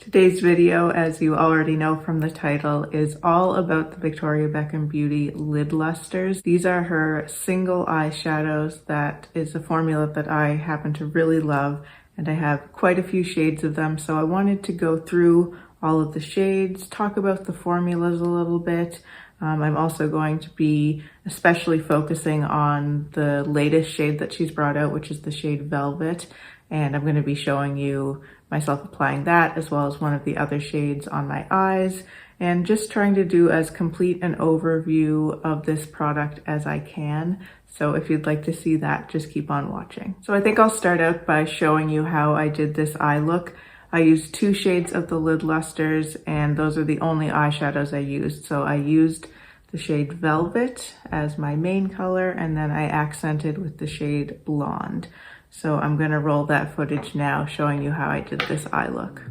Today's video, as you already know from the title, is all about the Victoria Beckham Beauty Lid Lustres. These are her single eyeshadows. That is a formula that I happen to really love, and I have quite a few shades of them, so I wanted to go through all of the shades, talk about the formulas a little bit. I'm also going to be especially focusing on the latest shade that she's brought out, which is the shade Velvet, and I'm going to be showing you myself applying that as well as one of the other shades on my eyes, and just trying to do as complete an overview of this product as I can. So if you'd like to see that, just keep on watching. So I think I'll start out by showing you how I did this eye look. I used two shades of the Lid Lustres, and those are the only eyeshadows I used. So I used the shade Velvet as my main color, and then I accented with the shade Blonde. So I'm gonna roll that footage now, showing you how I did this eye look.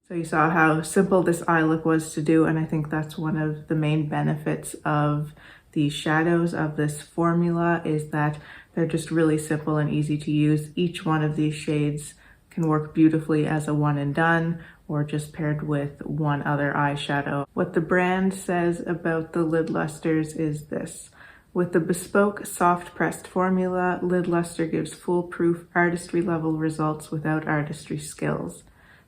So you saw how simple this eye look was to do, and I think that's one of the main benefits of these shadows of this formula, is that they're just really simple and easy to use. Each one of these shades can work beautifully as a one and done, or just paired with one other eyeshadow. What the brand says about the Lid Lustres is this: with the bespoke soft pressed formula, Lid Lustre gives foolproof artistry level results without artistry skills.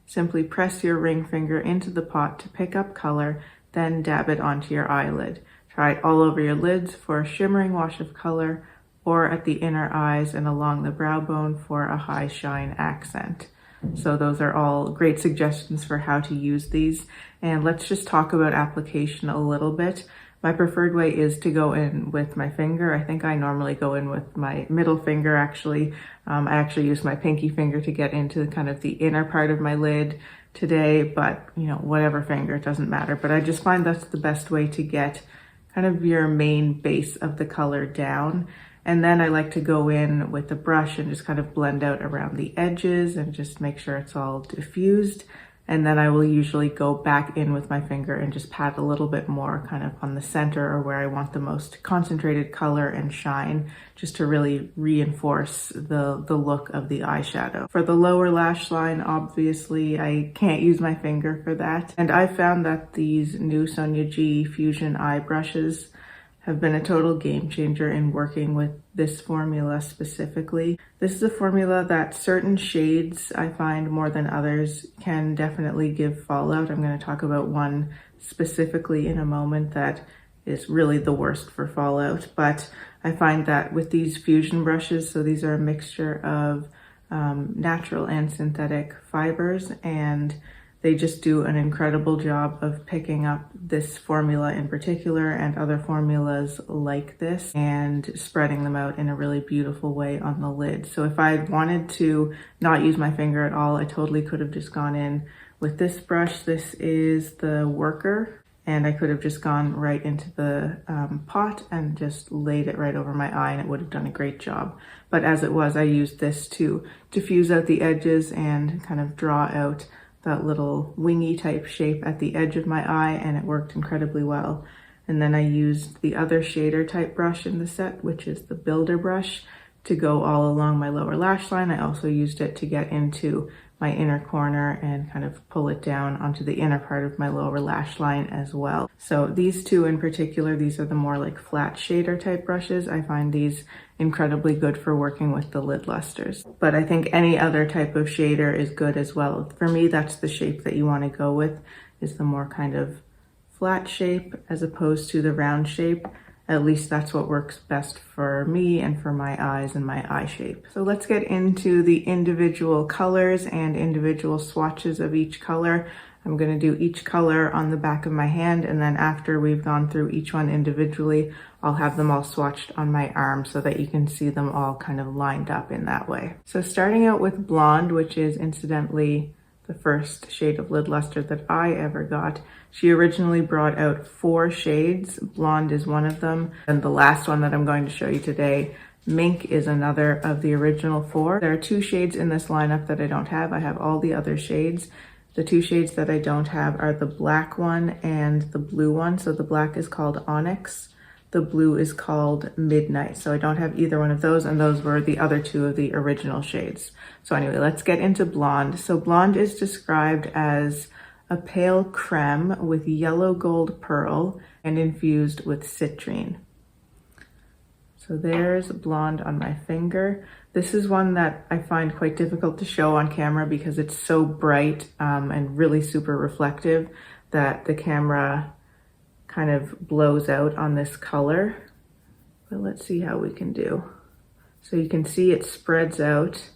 Simply press your ring finger into the pot to pick up color, then dab it onto your eyelid. Try it all over your lids for a shimmering wash of color, or at the inner eyes and along the brow bone for a high shine accent. So those are all great suggestions for how to use these. And let's just talk about application a little bit. My preferred way is to go in with my finger. I think I normally go in with my middle finger, actually. I actually use my pinky finger to get into kind of the inner part of my lid today, but you know, whatever finger, it doesn't matter. But I just find that's the best way to get kind of your main base of the color down. And then I like to go in with a brush and just kind of blend out around the edges and just make sure it's all diffused. And then I will usually go back in with my finger and just pat a little bit more kind of on the center, or where I want the most concentrated color and shine, just to really reinforce the look of the eyeshadow. For the lower lash line, obviously I can't use my finger for that. And I found that these new Sonia G Fusion eye brushes have been a total game changer in working with this formula specifically. This is a formula that certain shades I find more than others can definitely give fallout. I'm going to talk about one specifically in a moment that is really the worst for fallout, but I find that with these fusion brushes, so these are a mixture of natural and synthetic fibers, and they just do an incredible job of picking up this formula in particular and other formulas like this and spreading them out in a really beautiful way on the lid. So if I wanted to not use my finger at all, I totally could have just gone in with this brush. This is the Worker, and I could have just gone right into the pot and just laid it right over my eye, and it would have done a great job. But as it was, I used this to diffuse out the edges and kind of draw out that little wingy type shape at the edge of my eye, and it worked incredibly well. And then I used the other shader type brush in the set, which is the Builder brush, to go all along my lower lash line. I also used it to get into my inner corner and kind of pull it down onto the inner part of my lower lash line as well. So these two in particular, these are the more like flat shader type brushes. I find these incredibly good for working with the lid lustres. But I think any other type of shader is good as well. For me, that's the shape that you want to go with, is the more kind of flat shape as opposed to the round shape. At least that's what works best for me and for my eyes and my eye shape. So let's get into the individual colors and individual swatches of each color. I'm going to do each color on the back of my hand, and then after we've gone through each one individually, I'll have them all swatched on my arm so that you can see them all kind of lined up in that way. So starting out with Blonde, which is incidentally the first shade of lid luster that I ever got. She originally brought out 4 shades. Blonde is one of them. And the last one that I'm going to show you today, Mink, is another of the original 4. There are 2 shades in this lineup that I don't have. I have all the other shades. The 2 shades that I don't have are the black one and the blue one. So the black is called Onyx. The blue is called Midnight. So I don't have either one of those, and those were the other 2 of the original shades. So anyway, let's get into Blonde. So Blonde is described as a pale creme with yellow gold pearl and infused with citrine. So there's Blonde on my finger. This is one that I find quite difficult to show on camera because it's so bright and really super reflective that the camera kind of blows out on this color. But let's see how we can do. So you can see it spreads out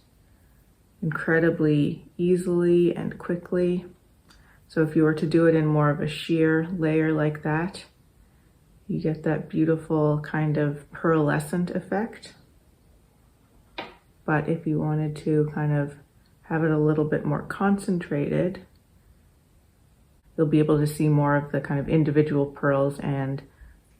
incredibly easily and quickly. So if you were to do it in more of a sheer layer like that, you get that beautiful kind of pearlescent effect. But if you wanted to kind of have it a little bit more concentrated, you'll be able to see more of the kind of individual pearls and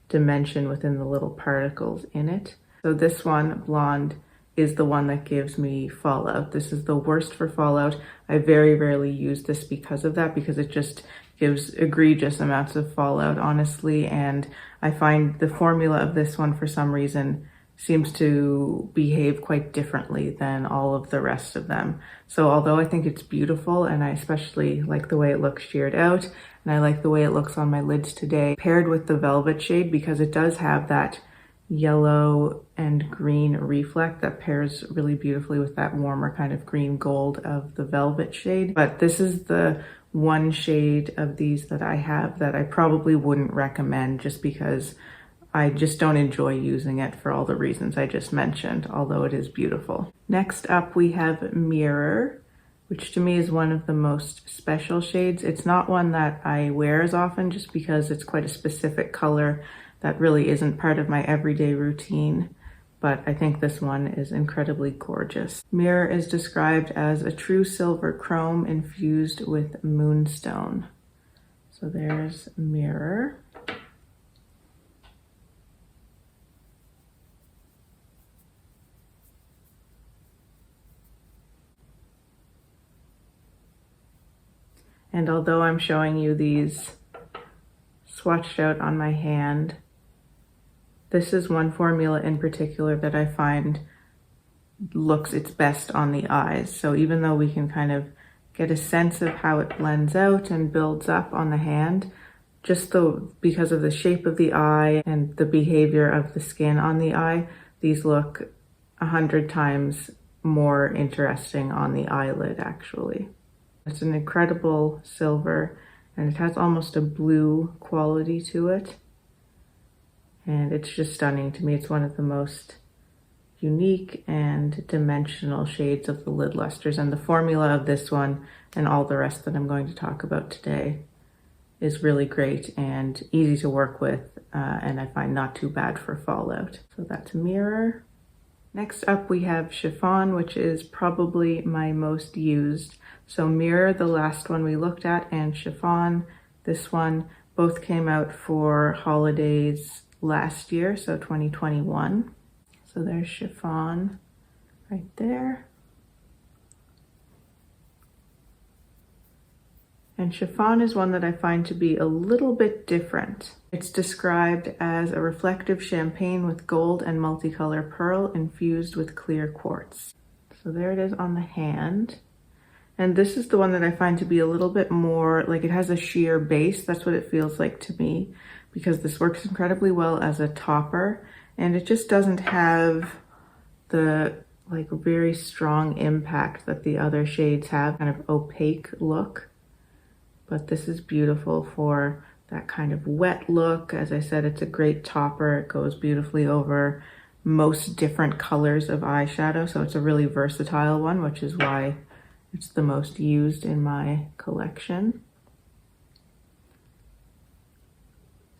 dimension within the little particles in it. So this one, Blonde, is the one that gives me fallout. This is the worst for fallout. I very rarely use this because of that, because it just gives egregious amounts of fallout, honestly. And I find the formula of this one, for some reason, seems to behave quite differently than all of the rest of them. So although I think it's beautiful, and I especially like the way it looks sheared out, and I like the way it looks on my lids today, paired with the Velvet shade, because it does have that yellow and green reflect that pairs really beautifully with that warmer kind of green gold of the Velvet shade. But this is the one shade of these that I have that I probably wouldn't recommend, just because I just don't enjoy using it for all the reasons I just mentioned, although it is beautiful. Next up we have Mirror, which to me is one of the most special shades. It's not one that I wear as often, just because it's quite a specific color that really isn't part of my everyday routine, but I think this one is incredibly gorgeous. Mirror is described as a true silver chrome infused with moonstone. So there's Mirror. And although I'm showing you these swatched out on my hand, this is one formula in particular that I find looks its best on the eyes. So even though we can kind of get a sense of how it blends out and builds up on the hand, just because of the shape of the eye and the behavior of the skin on the eye, these look 100 times more interesting on the eyelid actually. It's an incredible silver and it has almost a blue quality to it. And it's just stunning to me. It's one of the most unique and dimensional shades of the lid lustres, and the formula of this one and all the rest that I'm going to talk about today is really great and easy to work with, and I find not too bad for fallout. So that's Mirror. Next up we have Chiffon, which is probably my most used. So Mirror, the last one we looked at, and Chiffon, this one, both came out for holidays last year, so 2021. So there's Chiffon right there. And Chiffon is one that I find to be a little bit different. It's described as a reflective champagne with gold and multicolor pearl infused with clear quartz. So there it is on the hand. And this is the one that I find to be a little bit more, like it has a sheer base. That's what it feels like to me, because this works incredibly well as a topper. And it just doesn't have the like very strong impact that the other shades have, kind of opaque look. But this is beautiful for that kind of wet look. As I said, it's a great topper. It goes beautifully over most different colors of eyeshadow. So it's a really versatile one, which is why it's the most used in my collection.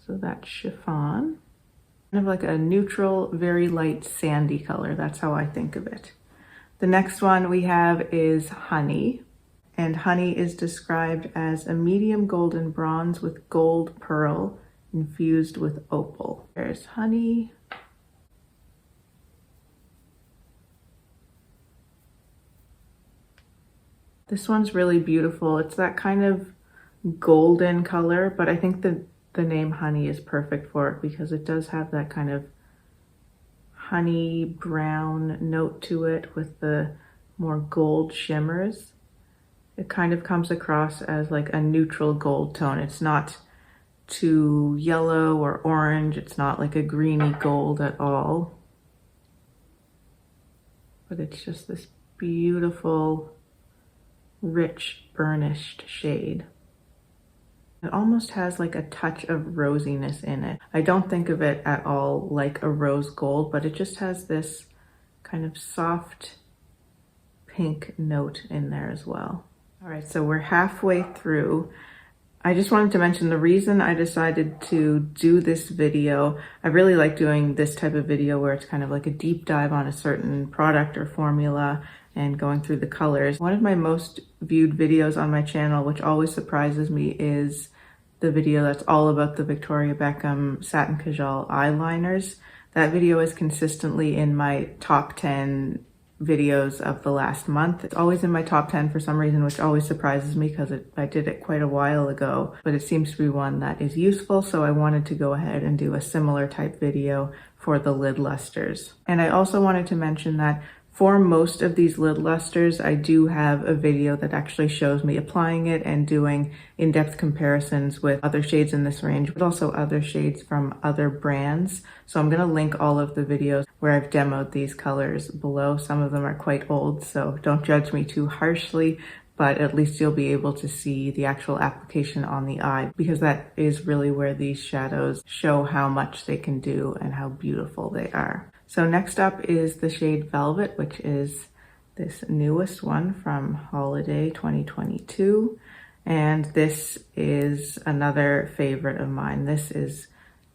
So that's Chiffon. Kind of like a neutral, very light sandy color. That's how I think of it. The next one we have is Honey. And Honey is described as a medium golden bronze with gold pearl infused with opal. There's Honey. This one's really beautiful. It's that kind of golden color, but I think the name Honey is perfect for it because it does have that kind of honey brown note to it with the more gold shimmers. It kind of comes across as like a neutral gold tone. It's not too yellow or orange. It's not like a greeny gold at all. But it's just this beautiful, rich, burnished shade. It almost has like a touch of rosiness in it. I don't think of it at all like a rose gold, but it just has this kind of soft pink note in there as well. All right, so we're halfway through. I just wanted to mention the reason I decided to do this video. I really like doing this type of video where it's kind of like a deep dive on a certain product or formula and going through the colors. One of my most viewed videos on my channel, which always surprises me, is the video that's all about the Victoria Beckham Satin Kajal eyeliners. That video is consistently in my top 10 videos of the last month. It's always in my top 10 for some reason, which always surprises me because I did it quite a while ago, but it seems to be one that is useful. So I wanted to go ahead and do a similar type video for the lid lustres. And I also wanted to mention that for most of these lid lustres, I do have a video that actually shows me applying it and doing in-depth comparisons with other shades in this range, but also other shades from other brands. So I'm going to link all of the videos where I've demoed these colors below. Some of them are quite old, so don't judge me too harshly, but at least you'll be able to see the actual application on the eye, because that is really where these shadows show how much they can do and how beautiful they are. So next up is the shade Velvet, which is this newest one from Holiday 2022. And this is another favorite of mine. This is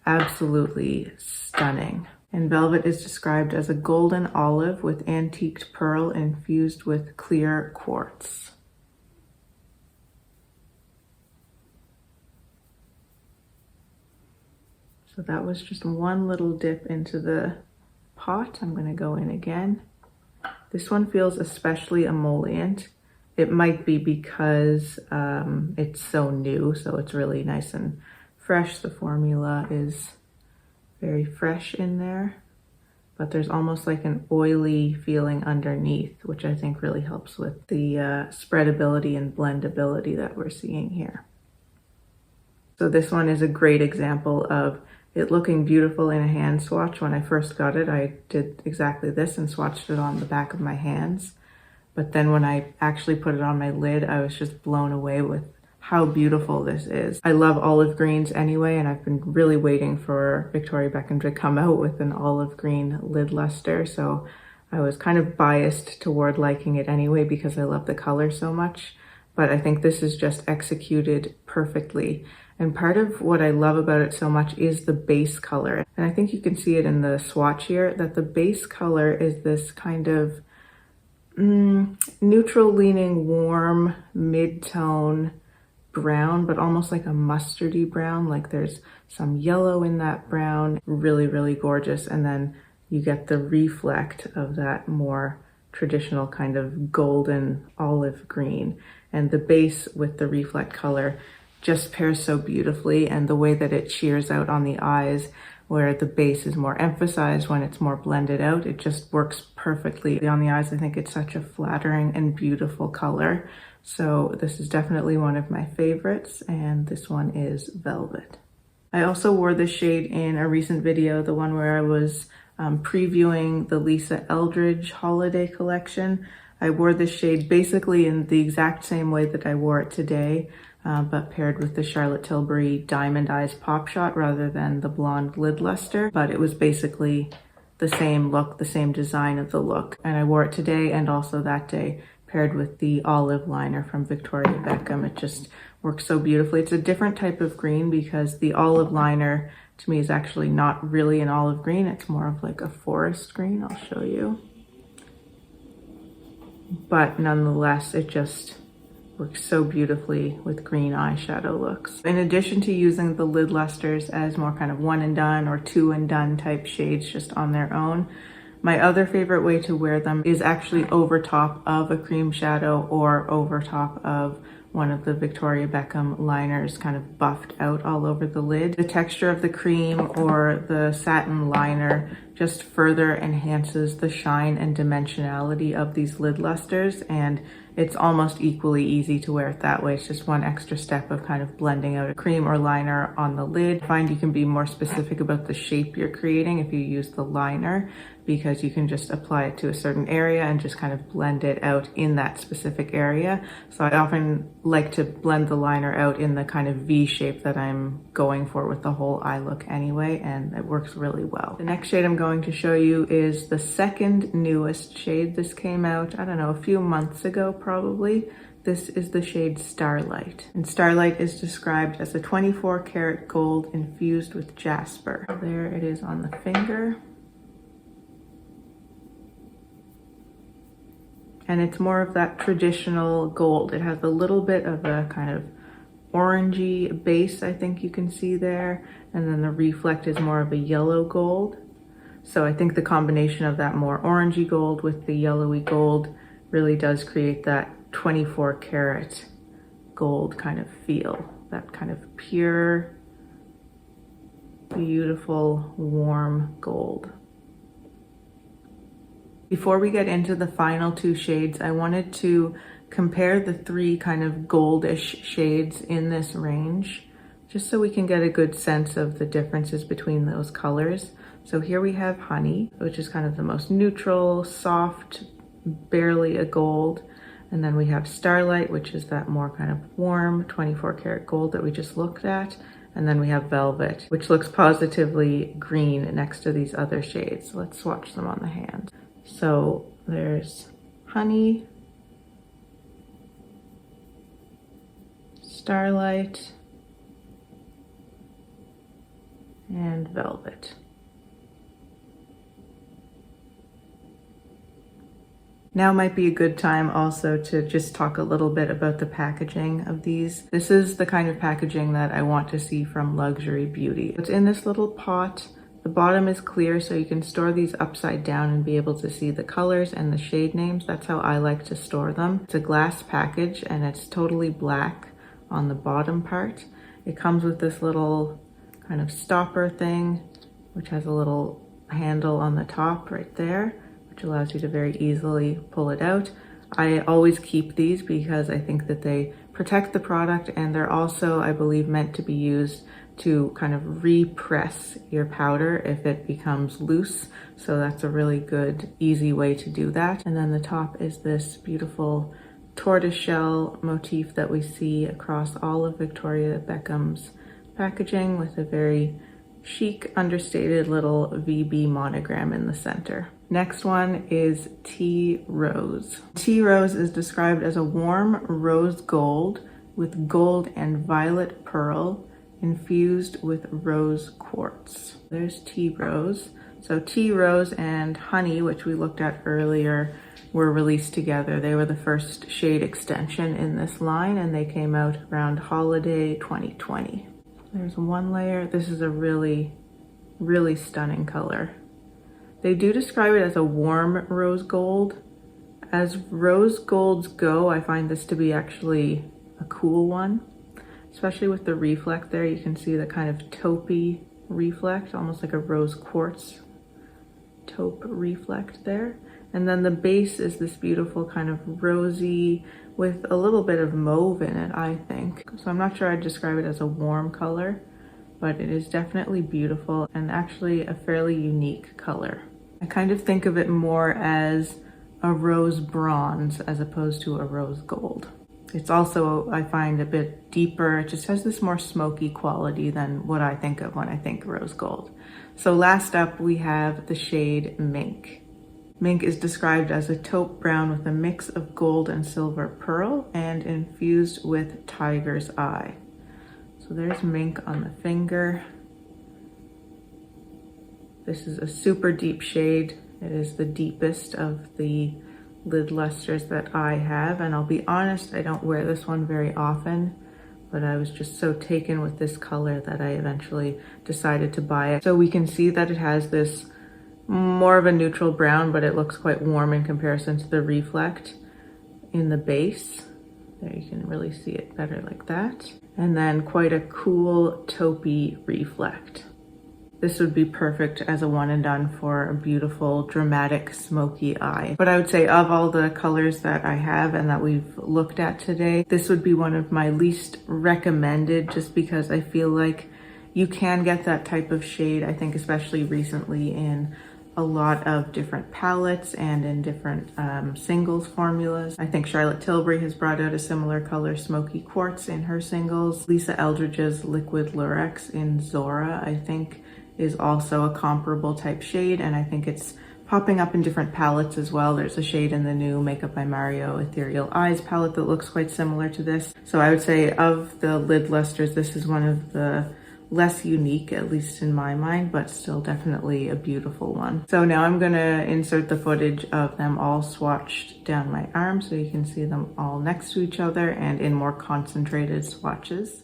absolutely stunning. And Velvet is described as a golden olive with antiqued pearl infused with clear quartz. So that was just one little dip into the pot. I'm going to go in again. This one feels especially emollient. It might be because it's so new, so it's really nice and fresh. The formula is very fresh in there, but there's almost like an oily feeling underneath, which I think really helps with the spreadability and blendability that we're seeing here. So this one is a great example of it looking beautiful in a hand swatch. When I first got it, I did exactly this and swatched it on the back of my hands. But then when I actually put it on my lid, I was just blown away with how beautiful this is. I love olive greens anyway, and I've been really waiting for Victoria Beckham to come out with an olive green lid luster. So I was kind of biased toward liking it anyway because I love the color so much. But I think this is just executed perfectly. And part of what I love about it so much is the base color. And I think you can see it in the swatch here, that the base color is this kind of neutral leaning, warm, mid-tone brown, but almost like a mustardy brown. Like there's some yellow in that brown. Really, really gorgeous. And then you get the reflect of that more traditional kind of golden olive green. And the base with the reflect color just pairs so beautifully, and the way that it shears out on the eyes, where the base is more emphasized when it's more blended out, it just works perfectly on the eyes. I think it's such a flattering and beautiful color. So this is definitely one of my favorites, and this one is Velvet. I also wore this shade in a recent video, the one where I was previewing the Lisa Eldridge holiday collection. I wore this shade basically in the exact same way that I wore it today, but paired with the Charlotte Tilbury Diamond Eyes Pop Shot rather than the blonde lid luster. But it was basically the same look, the same design of the look. And I wore it today and also that day, paired with the olive liner from Victoria Beckham. It just works so beautifully. It's a different type of green because the olive liner to me is actually not really an olive green. It's more of like a forest green. I'll show you. But nonetheless, it just works so beautifully with green eyeshadow looks. In addition to using the lid lusters as more kind of one and done or two and done type shades just on their own, my other favorite way to wear them is actually over top of a cream shadow or over top of one of the Victoria Beckham liners kind of buffed out all over the lid. The texture of the cream or the satin liner just further enhances the shine and dimensionality of these lid lusters, and it's almost equally easy to wear it that way. It's just one extra step of kind of blending out a cream or liner on the lid. I find you can be more specific about the shape you're creating if you use the liner, because you can just apply it to a certain area and just kind of blend it out in that specific area. So I often like to blend the liner out in the kind of V shape that I'm going for with the whole eye look anyway, and it works really well. The next shade I'm going to show you is the second newest shade. This came out, I don't know, a few months ago probably. This is the shade Starlight. And Starlight is described as a 24 karat gold infused with jasper. There it is on the finger. And it's more of that traditional gold. It has a little bit of a kind of orangey base, I think you can see there. And then the reflect is more of a yellow gold. So I think the combination of that more orangey gold with the yellowy gold really does create that 24 karat gold kind of feel. That kind of pure, beautiful, warm gold. Before we get into the final two shades, I wanted to compare the three kind of goldish shades in this range, just so we can get a good sense of the differences between those colors. So here we have Honey, which is kind of the most neutral, soft, barely a gold. And then we have Starlight, which is that more kind of warm 24 karat gold that we just looked at. And then we have Velvet, which looks positively green next to these other shades. Let's swatch them on the hand. So there's Honey, Starlight, and Velvet. Now might be a good time also to just talk a little bit about the packaging of these. This is the kind of packaging that I want to see from luxury beauty. It's in this little pot. The bottom is clear, so you can store these upside down and be able to see the colors and the shade names. That's how I like to store them. It's a glass package and it's totally black on the bottom part. It comes with this little kind of stopper thing, which has a little handle on the top right there, which allows you to very easily pull it out. I always keep these because I think that they protect the product, and they're also, I believe, meant to be used to kind of repress your powder if it becomes loose. So that's a really good, easy way to do that. And then the top is this beautiful tortoiseshell motif that we see across all of Victoria Beckham's packaging, with a very chic, understated little VB monogram in the center. Next one is Tea Rose. Tea Rose is described as a warm rose gold with gold and violet pearl infused with rose quartz. There's Tea Rose. So Tea Rose and Honey, which we looked at earlier, were released together. They were the first shade extension in this line, and they came out around holiday 2020. There's one layer. This is a really, really stunning color. They do describe it as a warm rose gold. As rose golds go, I find this to be actually a cool one, especially with the reflect there. You can see the kind of taupey reflect, almost like a rose quartz taupe reflect there. And then the base is this beautiful kind of rosy with a little bit of mauve in it, I think. So I'm not sure I'd describe it as a warm color, but it is definitely beautiful and actually a fairly unique color. I kind of think of it more as a rose bronze as opposed to a rose gold. It's also, I find, a bit deeper. It just has this more smoky quality than what I think of when I think rose gold. So last up, we have the shade Mink. Mink is described as a taupe brown with a mix of gold and silver pearl and infused with tiger's eye. So there's Mink on the finger. This is a super deep shade. It is the deepest of the lid lustres that I have, and I'll be honest, I don't wear this one very often, but I was just so taken with this color that I eventually decided to buy it. So we can see that it has this more of a neutral brown, but it looks quite warm in comparison to the reflect in the base. There, you can really see it better like that. And then quite a cool taupey reflect. This would be perfect as a one and done for a beautiful, dramatic, smoky eye. But I would say of all the colors that I have and that we've looked at today, this would be one of my least recommended, just because I feel like you can get that type of shade, I think especially recently, in a lot of different palettes and in different singles formulas. I think Charlotte Tilbury has brought out a similar color, Smoky Quartz, in her singles. Lisa Eldridge's Liquid Lurex in Zora, I think, is also a comparable type shade, and I think it's popping up in different palettes as well. There's a shade in the new Makeup by Mario Ethereal Eyes palette that looks quite similar to this. So I would say of the lid lustres, this is one of the less unique, at least in my mind, but still definitely a beautiful one. So now I'm gonna insert the footage of them all swatched down my arm so you can see them all next to each other and in more concentrated swatches.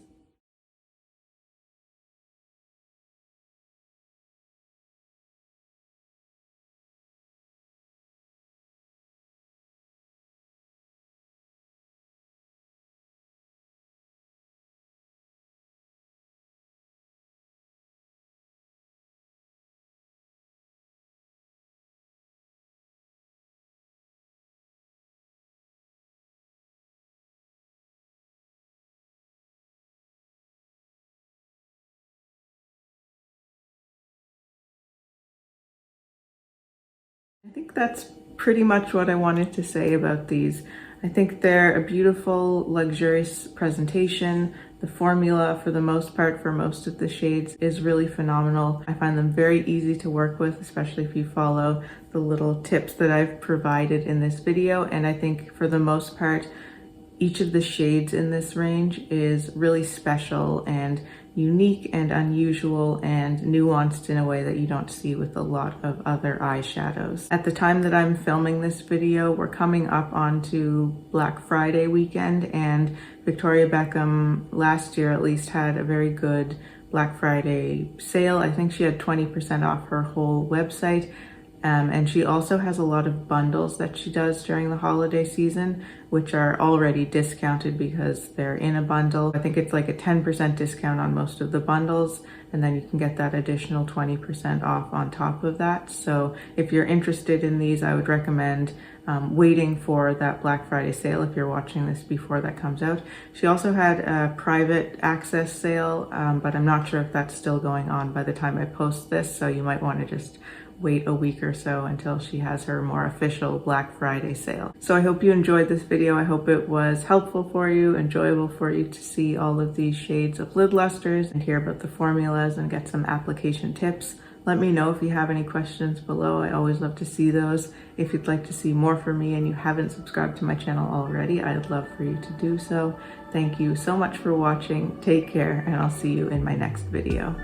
I think that's pretty much what I wanted to say about these. I think they're a beautiful, luxurious presentation. The formula, for the most part, for most of the shades is really phenomenal. I find them very easy to work with, especially if you follow the little tips that I've provided in this video. And I think for the most part, each of the shades in this range is really special and unique and unusual and nuanced in a way that you don't see with a lot of other eyeshadows. At the time that I'm filming this video, we're coming up onto Black Friday weekend, and Victoria Beckham last year at least had a very good Black Friday sale. I think she had 20% off her whole website. And she also has a lot of bundles that she does during the holiday season, which are already discounted because they're in a bundle. I think it's like a 10% discount on most of the bundles, and then you can get that additional 20% off on top of that. So if you're interested in these, I would recommend waiting for that Black Friday sale if you're watching this before that comes out. She also had a private access sale, but I'm not sure if that's still going on by the time I post this, so you might want to just wait a week or so until she has her more official Black Friday sale. So I hope you enjoyed this video. I hope it was helpful for you, enjoyable for you to see all of these shades of lid lustres and hear about the formulas and get some application tips. Let me know if you have any questions below. I always love to see those. If you'd like to see more from me and you haven't subscribed to my channel already, I'd love for you to do so. Thank you so much for watching. Take care, and I'll see you in my next video.